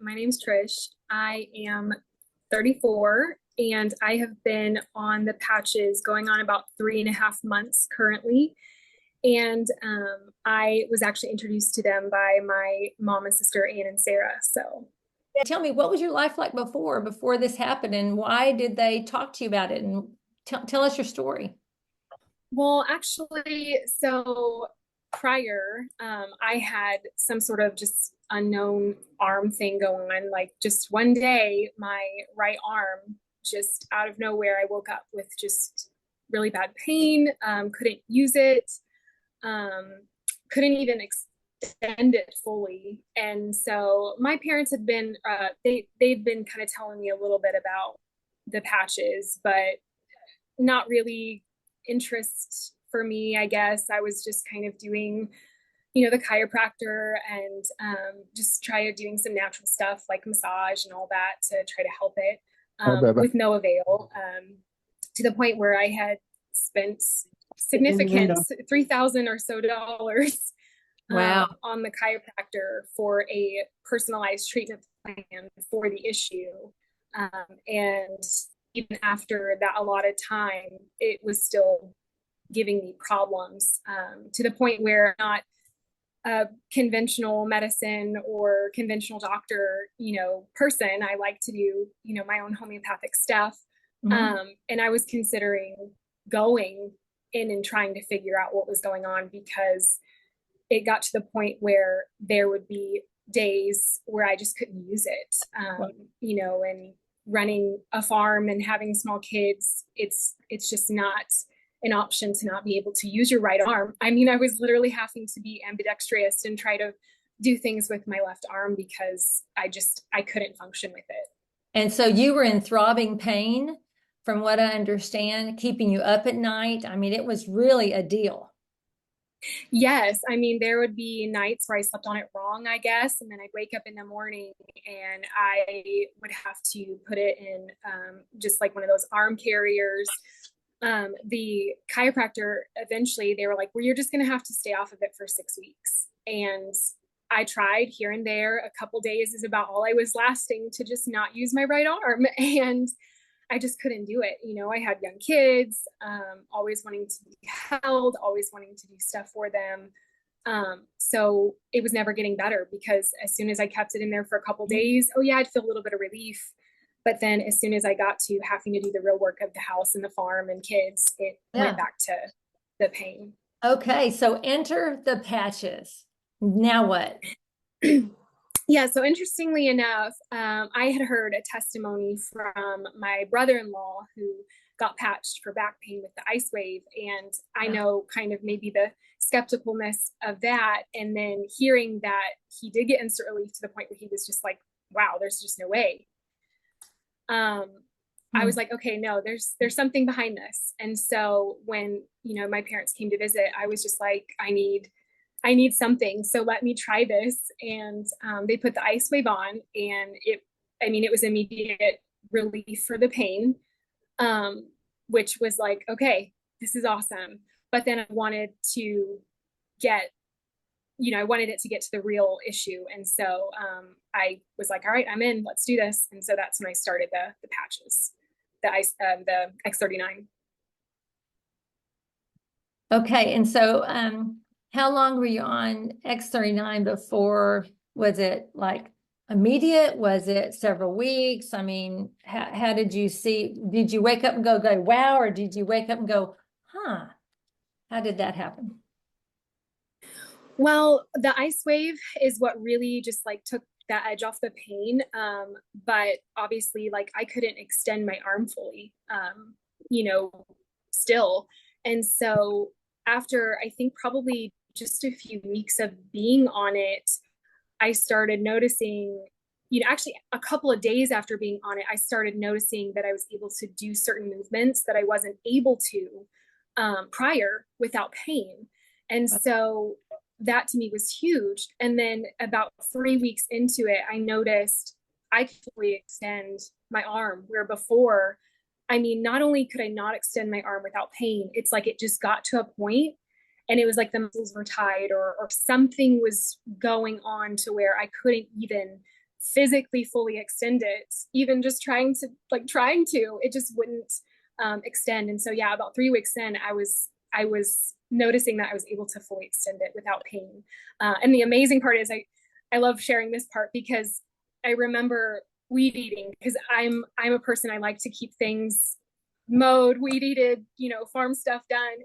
my name's Trish. I am 34 and I have been on the patches going on about 3.5 months currently. And I was actually introduced to them by my mom and sister, Ann and Sarah. So Tell me, what was your life like before this happened, and why did they talk to you about it? And tell us your story. Well, actually, so prior, I had some sort of just unknown arm thing going on. Like just one day, my right arm, just out of nowhere, I woke up with just really bad pain, couldn't use it, um, couldn't even extend it fully. And so my parents had been, they'd been kind of telling me a little bit about the patches, but not really interest for me, I guess. I was just kind of doing, the chiropractor and just try doing some natural stuff like massage and all that to try to help it with no avail, to the point where I had spent significant 3,000 or so dollars Wow. on the chiropractor for a personalized treatment plan for the issue. And even after that allotted time, it was still giving me problems, to the point where not a conventional medicine or conventional doctor, person. I like to do, my own homeopathic stuff. And I was considering going in and trying to figure out what was going on, because it got to the point where there would be days where I just couldn't use it, and running a farm and having small kids, it's just not an option to not be able to use your right arm. I mean, I was literally having to be ambidextrous and try to do things with my left arm because I couldn't function with it. And so you were in throbbing pain, from what I understand, keeping you up at night. I mean, it was really a deal. Yes. I mean, there would be nights where I slept on it wrong, I guess. And then I'd wake up in the morning and I would have to put it in just like one of those arm carriers. The chiropractor, eventually they were like, well, you're just going to have to stay off of it for 6 weeks. And I tried here and there. A couple days is about all I was lasting to just not use my right arm. And I just couldn't do it. I had young kids, always wanting to be held, always wanting to do stuff for them. So it was never getting better, because as soon as I kept it in there for a couple days, oh yeah, I'd feel a little bit of relief. But then as soon as I got to having to do the real work of the house and the farm and kids, it went back to the pain. Okay, so enter the patches. Now what? Yeah, so interestingly enough, I had heard a testimony from my brother-in-law who got patched for back pain with the Icewave. And I know kind of maybe the skepticalness of that. And then hearing that he did get instant relief to the point where he was just like, wow, there's just no way. I was like, okay, no, there's something behind this. And so when, my parents came to visit, I was just like, I need something. So let me try this. And they put the Icewave on, and it was immediate relief for the pain, which was like, okay, this is awesome. But then I wanted to get, I wanted it to get to the real issue. And so I was like, all right, I'm in, let's do this. And so that's when I started the patches, the X39. Okay, and so how long were you on X39 before? Was it like immediate? Was it several weeks? I mean, how did you see? Did you wake up and go, wow, or did you wake up and go, huh? How did that happen? Well, the Icewave is what really just like took that edge off the pain. But obviously, like I couldn't extend my arm fully, still. And so after I think probably just a few weeks of being on it, I started noticing, actually a couple of days after being on it, I started noticing that I was able to do certain movements that I wasn't able to prior without pain. And so that to me was huge. And then about 3 weeks into it, I noticed I could fully extend my arm, where before, not only could I not extend my arm without pain, it's like it just got to a point and it was like the muscles were tied, or something was going on to where I couldn't even physically fully extend it, even just trying to, it just wouldn't extend. And so, yeah, about 3 weeks in, I was noticing that I was able to fully extend it without pain. And the amazing part is I love sharing this part because I remember weed eating, because I'm a person, I like to keep things mowed, weed eated, farm stuff done.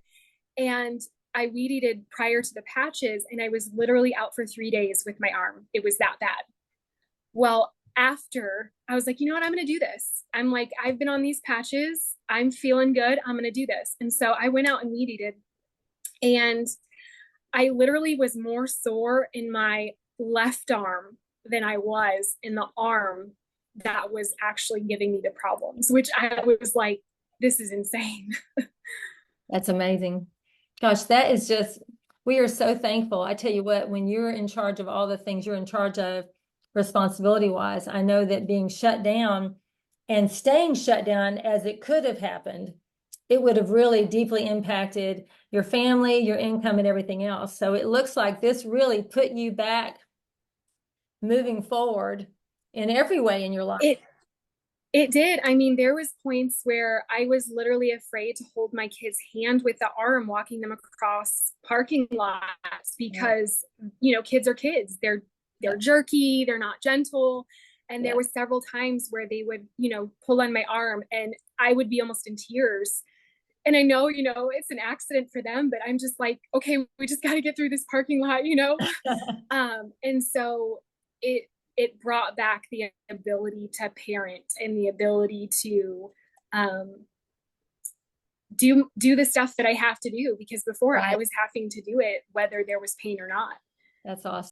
And I weed eated prior to the patches, and I was literally out for 3 days with my arm. It was that bad. Well, after, I was like, you know what, I'm going to do this. I'm like, I've been on these patches. I'm feeling good. I'm going to do this. And so I went out and weed eated, and I literally was more sore in my left arm than I was in the arm that was actually giving me the problems, which I was like, this is insane. That's amazing. Gosh, that is just, we are so thankful. I tell you what, when you're in charge of all the things you're in charge of responsibility wise, I know that being shut down and staying shut down as it could have happened, it would have really deeply impacted your family, your income, and everything else. So it looks like this really put you back moving forward in every way in your life. It did. I mean, there was points where I was literally afraid to hold my kid's hand with the arm walking them across parking lots because, kids are kids. They're jerky, they're not gentle. And there were several times where they would, pull on my arm, and I would be almost in tears. And I know, it's an accident for them, but I'm just like, okay, we just got to get through this parking lot, And so it brought back the ability to parent and the ability to do the stuff that I have to do, because before I was having to do it whether there was pain or not. That's awesome.